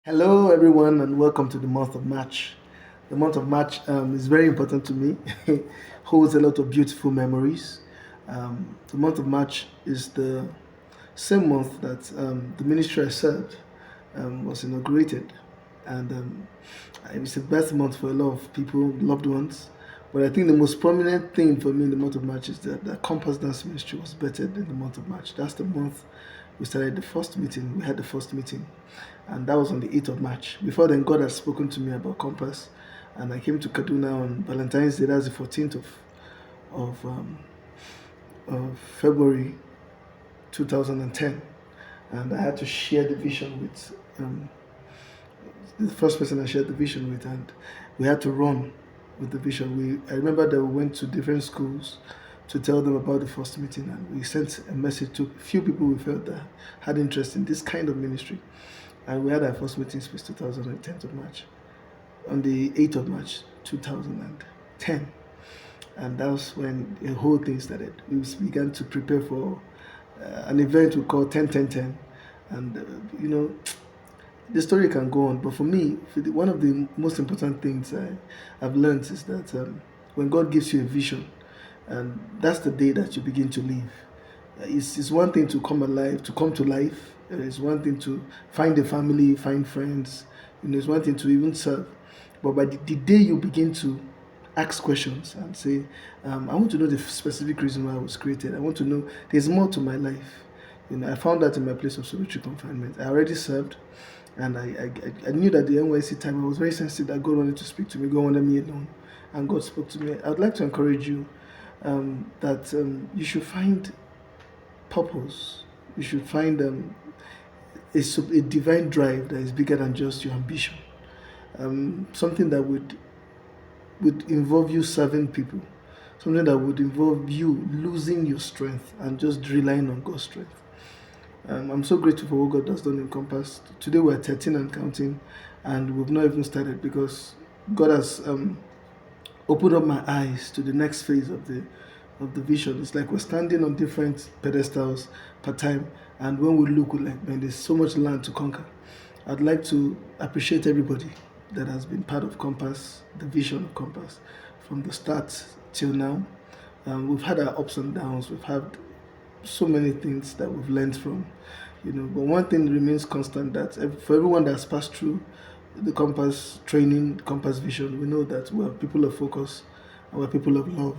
Hello, everyone, and welcome to the month of March. The month of March is very important to me, holds a lot of beautiful memories. The month of March is the same month that the ministry I served was inaugurated, and it's a birth month for a lot of people, loved ones. But I think the most prominent thing for me in the month of March is that the Compass Dance Ministry was birthed in the month of March. That's the month we started the first meeting. We had the first meeting, and that was on the 8th of March. Before then, God had spoken to me about Compass, and I came to Kaduna on Valentine's Day. That's the 14th of, um, of February 2010, and I had to share the vision with the first person I shared the vision with, and we had to run with the vision. I remember that we went to different schools to tell them about the first meeting, and we sent a message to a few people we felt that had interest in this kind of ministry. And we had our first meeting since 2010 of March, on the 8th of March 2010. And that was when the whole thing started. We began to prepare for an event we call 10-10-10. And, the story can go on, but for me, one of the most important things I've learned is that when God gives you a vision, and that's the day that you begin to live. It's one thing to come alive, to come to life. It's one thing to find a family, find friends. It's one thing to even serve. But by the day you begin to ask questions and say, I want to know the specific reason why I was created. I want to know there's more to my life. I found that in my place of solitary confinement. I already served, and I knew that the NYC time I was very sensitive that God wanted to speak to me. God wanted me alone, and God spoke to me. I would like to encourage you that you should find purpose. You should find a divine drive that is bigger than just your ambition. Something that would involve you serving people. Something that would involve you losing your strength and just relying on God's strength. I'm so grateful for what God has done in Compass. Today we're 13 and counting, and we've not even started because God has opened up my eyes to the next phase of the vision. It's like we're standing on different pedestals per time, and when we look, we're like, man, there's so much land to conquer. I'd like to appreciate everybody that has been part of Compass, the vision of Compass, from the start till now. We've had our ups and downs. We've had so many things that we've learned from, but one thing remains constant, that for everyone that's passed through the Compass training, the Compass vision, we know that we're people of focus and we're people of love.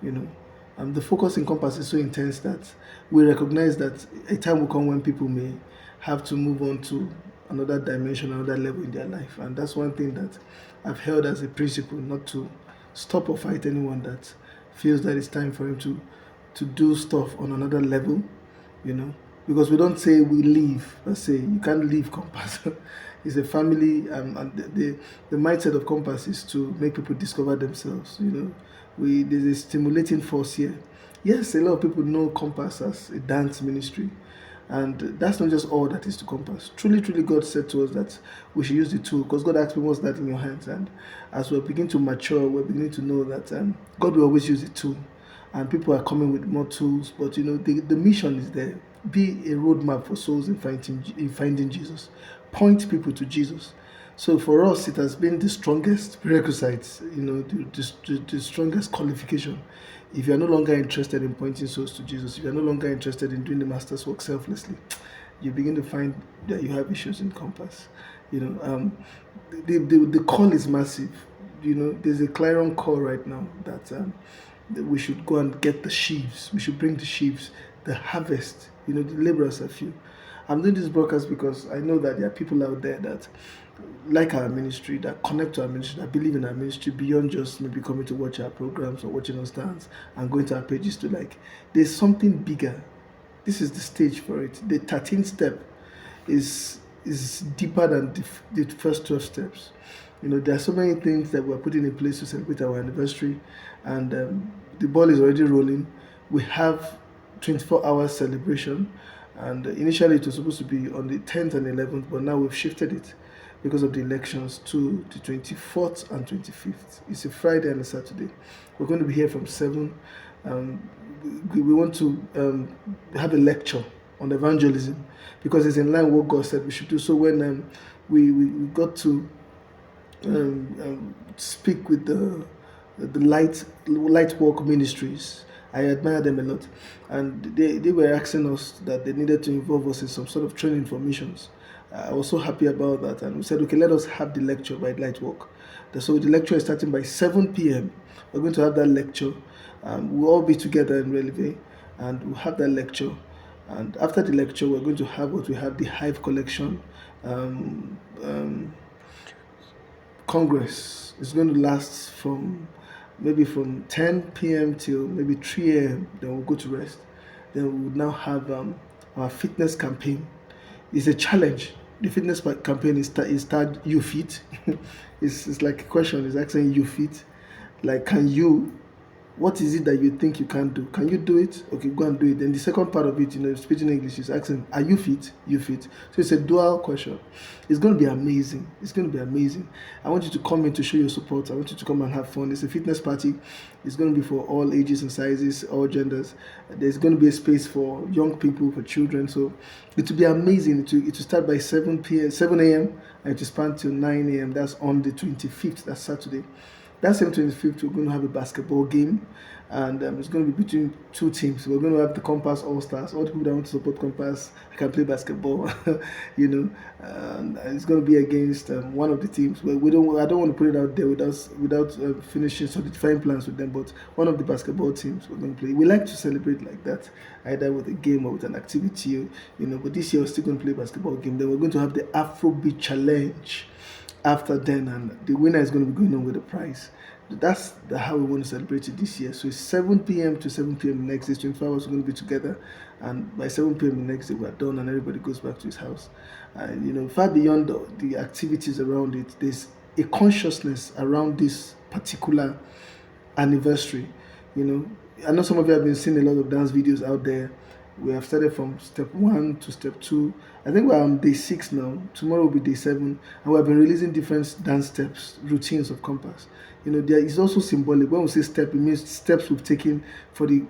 The focus in Compass is so intense that we recognize that a time will come when people may have to move on to another dimension, another level in their life. And that's one thing that I've held as a principle, not to stop or fight anyone that feels that it's time for him to do stuff on another level, because we don't say we leave. Let's say you can't leave Compass. It's a family, and the mindset of Compass is to make people discover themselves. There's a stimulating force here. Yes, a lot of people know Compass as a dance ministry, and that's not just all that is to Compass. Truly, truly, God said to us that we should use the tool, because God asked me, what's that in your hands? And as we're beginning to mature, we're beginning to know that God will always use the tool, and people are coming with more tools. But the mission is there. Be a roadmap for souls in finding Jesus. Point people to Jesus. So for us, it has been the strongest prerequisites, the strongest qualification. If you are no longer interested in pointing souls to Jesus, if you are no longer interested in doing the master's work selflessly, you begin to find that you have issues in Compass. The call is massive. There's a clarion call right now that we should go and get the sheaves. We should bring the sheaves, the harvest. The laborers are few. I'm doing this broadcast because I know that there are people out there that like our ministry, that connect to our ministry, that believe in our ministry beyond just maybe coming to watch our programs or watching us dance and going to our pages to like. There's something bigger. This is the stage for it. The 13th step is deeper than the first 12 steps. There are so many things that we're putting in place to celebrate our anniversary, and the ball is already rolling. We have 24-hour celebration, and initially it was supposed to be on the 10th and 11th, but now we've shifted it because of the elections to the 24th and 25th. It's a Friday and a Saturday. We're going to be here from 7. We want to have a lecture on evangelism, because it's in line with what God said we should do. So when we got to speak with the light work ministries. I admire them a lot, and they were asking us that they needed to involve us in some sort of training for missions. I was so happy about that, and we said, okay, let us have the lecture by light work. So the lecture is starting by 7 p.m. We're going to have that lecture. We'll all be together in Releve, and we'll have that lecture. And after the lecture, we're going to have what we have, the Hive collection. Um, um, Congress is going to last from 10 p.m. till maybe 3 a.m. Then we'll go to rest. Then we would now have our fitness campaign. It's a challenge. The fitness campaign is tagged "You Fit." It's like a question. It's asking you fit. Like, can you? What is it that you think you can do? Can you do it? Okay, go and do it. Then the second part of it, speaking English, is asking, are you fit? You fit. So it's a dual question. It's going to be amazing. It's going to be amazing. I want you to come in to show your support. I want you to come and have fun. It's a fitness party. It's going to be for all ages and sizes, all genders. There's going to be a space for young people, for children. So it will be amazing. It will start by 7 a.m. and it will span till 9 a.m. That's on the 25th. That's Saturday. That same 25th, we're going to have a basketball game, and it's going to be between two teams. We're going to have the Compass All Stars. All the people that want to support Compass, I can play basketball, And it's going to be against one of the teams. Well, I don't want to put it out there without finishing solidifying plans with them. But one of the basketball teams we're going to play. We like to celebrate like that, either with a game or with an activity, But this year we're still going to play a basketball game. Then we're going to have the Afrobeat Challenge after then, and the winner is going to be going on with the prize. That's how we want to celebrate it this year. So it's 7 p.m. to 7 p.m. the next day. 24 hours we're going to be together, and by 7 p.m. the next day we're done, and everybody goes back to his house. And far beyond the activities around it, there's a consciousness around this particular anniversary. I know some of you have been seeing a lot of dance videos out there. We have started from step 1 to step 2. I think we're on day 6 now. Tomorrow will be day 7, and we have been releasing different dance steps, routines of Compass. There is also symbolic. When we say step, it means steps we've taken for the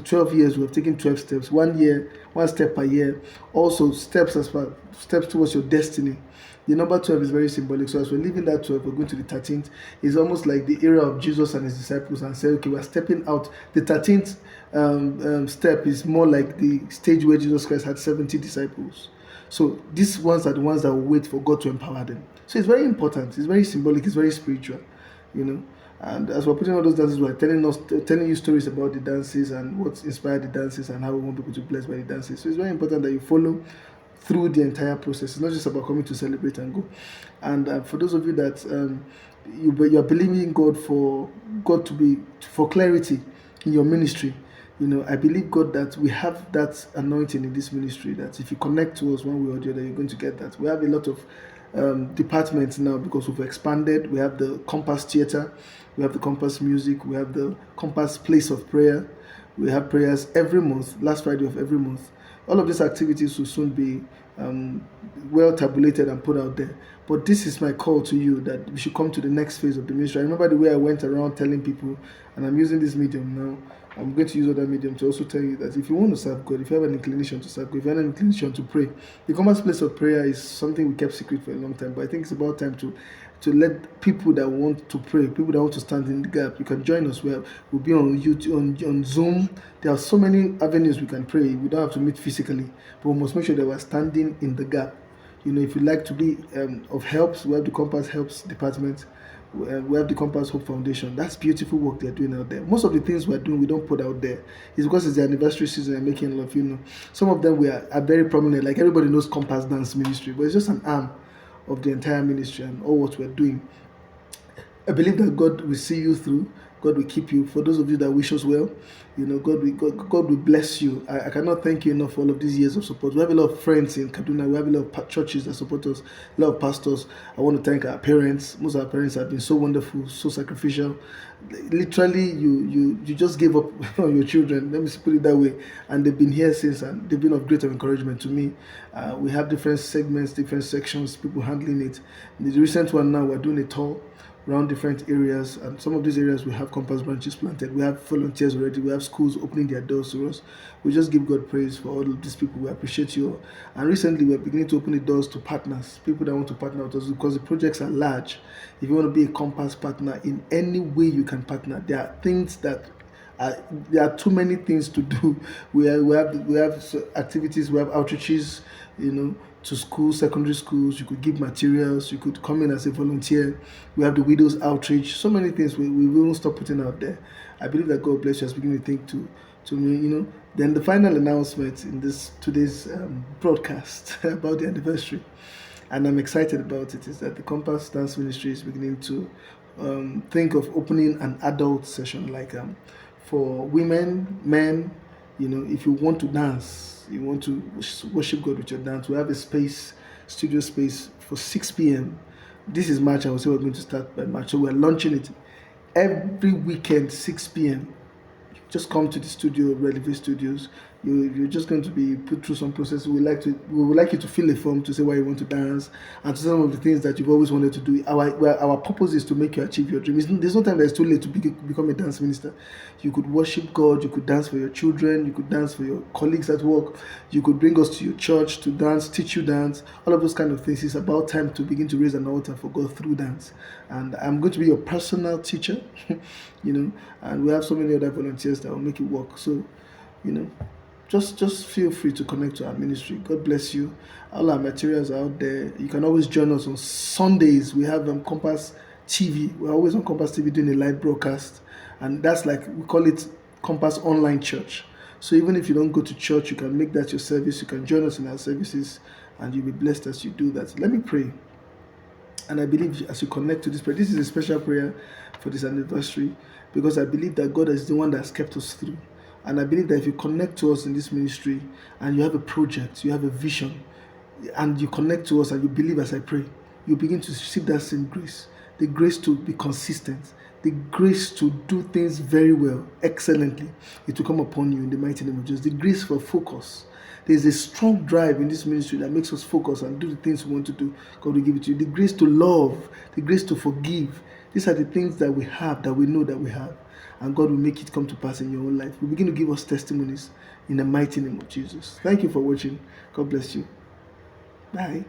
12 years. We have taken 12 steps, 1 year, 1 step per year. Also steps towards your destiny. The number 12 is very symbolic. So as we're leaving that 12, we're going to the 13th. It's almost like the era of Jesus and his disciples, and say, okay, we're stepping out. The 13th step is more like the stage where Jesus Christ had 70 disciples. So these ones are the ones that will wait for God to empower them. So it's very important. It's very symbolic. It's very spiritual. And as we're putting all those dances, we're telling you stories about the dances and what inspired the dances and how we want people to be blessed by the dances. So it's very important that you follow through the entire process. It's not just about coming to celebrate and go. And for those of you that you are believing God for clarity in your ministry, I believe God that we have that anointing in this ministry, that if you connect to us one way or the other, you're going to get that. We have a lot of departments now because we've expanded. We have the Compass Theatre, we have the Compass Music, we have the Compass Place of Prayer. We have prayers every month, last Friday of every month. All of these activities will soon be well tabulated and put out there. But this is my call to you, that we should come to the next phase of the ministry. I remember the way I went around telling people, and I'm using this medium now. I'm going to use other medium to also tell you that if you want to serve God, if you have an inclination to serve God, if you have an inclination to pray, the Compass Place of Prayer is something we kept secret for a long time. But I think it's about time to let people that want to pray, people that want to stand in the gap, you can join us. We'll be on YouTube, on Zoom. There are so many avenues we can pray. We don't have to meet physically, but we must make sure that we're standing in the gap. If you'd like to be of helps, we have the Compass Helps Department. We have the Compass Hope Foundation. That's beautiful work they're doing out there. Most of the things we're doing, we don't put out there. It's because it's the anniversary season and making love. Some of them are very prominent. Like everybody knows Compass Dance Ministry, but it's just an arm of the entire ministry and all what we're doing. I believe that God will see you through. God will keep you. For those of you that wish us well, God will bless you. I cannot thank you enough for all of these years of support. We have a lot of friends in Kaduna. We have a lot of churches that support us, a lot of pastors. I want to thank our parents. Most of our parents have been so wonderful, so sacrificial. Literally, you just gave up on your children. Let me put it that way. And they've been here since, and they've been of great encouragement to me. We have different segments, different sections, people handling it. The recent one now, we're doing a tour. around different areas, and some of these areas we have Compass branches planted. We have volunteers already. We have schools opening their doors to us. We just give God praise for all of these people. We appreciate you all. And recently, we're beginning to open the doors to partners, people that want to partner with us, because the projects are large. If you want to be a Compass partner in any way you can partner, there are things that there are too many things to do. We have activities, we have outreaches, to schools, secondary schools. You could give materials. You could come in as a volunteer. We have the widows outreach. So many things we won't stop putting out there. I believe that God bless you as beginning to think to me. Then the final announcement in this today's broadcast about the anniversary, and I'm excited about it, is that the Compass Dance Ministry is beginning to think of opening an adult session, like for women, men. If you want to dance, you want to worship God with your dance, we have a space, studio space, for 6 p.m. This is March. I will say we're going to start by March, so we're launching it every weekend, 6 p.m. Just come to the studio, Relevant Studios. You're just going to be put through some process. We would like you to fill a form to say why you want to dance, and to say some of the things that you've always wanted to do. Our purpose is to make you achieve your dream. There's no time that it's too late to become a dance minister. You could worship God. You could dance for your children. You could dance for your colleagues at work. You could bring us to your church to dance, teach you dance, all of those kind of things. It's about time to begin to raise an altar for God through dance. And I'm going to be your personal teacher, and we have so many other volunteers that will make it work. So, just feel free to connect to our ministry. God bless you. All our materials are out there. You can always join us on Sundays. We have Compass TV. We're always on Compass TV doing a live broadcast, and that's like, we call it Compass Online Church. So even if you don't go to church, you can make that your service. You can join us in our services, and you'll be blessed as you do that. Let me pray. And I believe as you connect to this prayer, this is a special prayer for this anniversary, because I believe that God is the one that has kept us through. And I believe that if you connect to us in this ministry, and you have a project, you have a vision, and you connect to us and you believe as I pray, you begin to receive that same grace. The grace to be consistent, the grace to do things very well, excellently. It will come upon you in the mighty name of Jesus. The grace for focus. There's a strong drive in this ministry that makes us focus and do the things we want to do. God will give it to you. The grace to love, the grace to forgive. These are the things that we have, that we know that we have. And God will make it come to pass in your own life. We begin to give us testimonies in the mighty name of Jesus. Thank you for watching. God bless you. Bye.